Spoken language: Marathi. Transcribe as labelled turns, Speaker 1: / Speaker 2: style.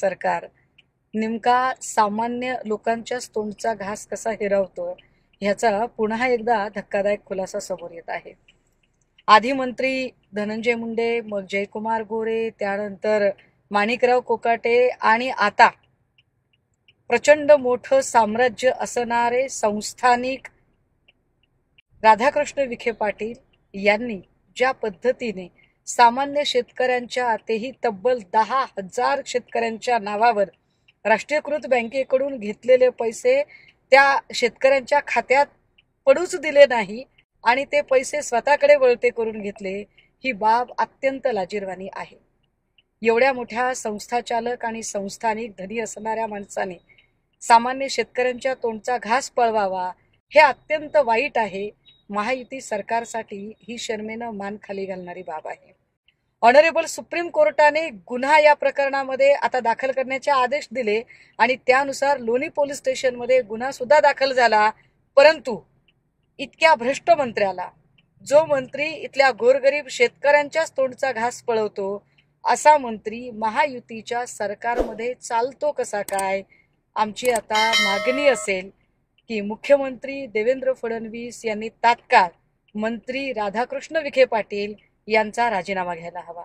Speaker 1: सरकार नेमका सामान्य लोकांच्याच तोंडचा घास कसा हिरावतो ह्याचा पुन्हा एकदा धक्कादायक खुलासा समोर येत आहे। आधी मंत्री धनंजय मुंडे, मग जयकुमार गोरे, त्यानंतर माणिकराव कोकाटे आणि आता प्रचंड मोठं साम्राज्य असणारे संस्थानिक राधाकृष्ण विखे पाटील यांनी ज्या पद्धतीने सामान्य शेतकऱ्यांच्या, तेही तब्बल 10,000 शेतकऱ्यांच्या नावावर राष्ट्रीयकृत बँकेकडून घेतलेले पैसे त्या शेतकऱ्यांच्या खात्यात पडूच दिले नाही आणि ते पैसे स्वतःकडे वळते करून घेतले, ही बाब अत्यंत लाजिरवाणी आहे। एवढ्या मोठ्या संस्थाचालक आणि संस्थानिक धनी असणाऱ्या माणसाने सामान्य शेतकऱ्यांच्या तोंडचा घास पळवावा हे अत्यंत वाईट आहे। महायुती सरकारसाठी ही शर्मेनं मान खाली घालणारी बाब आहे। ऑनरेबल सुप्रीम कोर्टाने गुन्हा या प्रकरणामध्ये आता दाखल करण्याचे आदेश दिले आणि त्यानुसार लोणी पोलीस स्टेशनमध्ये गुन्हा सुद्धा दाखल झाला। परंतु इतक्या भ्रष्ट मंत्र्याला, जो मंत्री इथल्या गोरगरीब शेतकऱ्यांच्याच तोंडचा घास पळवतो, असा मंत्री महायुतीच्या सरकारमध्ये चालतो कसा काय? आमची आता मागणी असेल की मुख्यमंत्री देवेंद्र फडणवीस यांनी तात्काळ मंत्री राधाकृष्ण विखे पाटील यांचा राजीनामा घ्यायला हवा।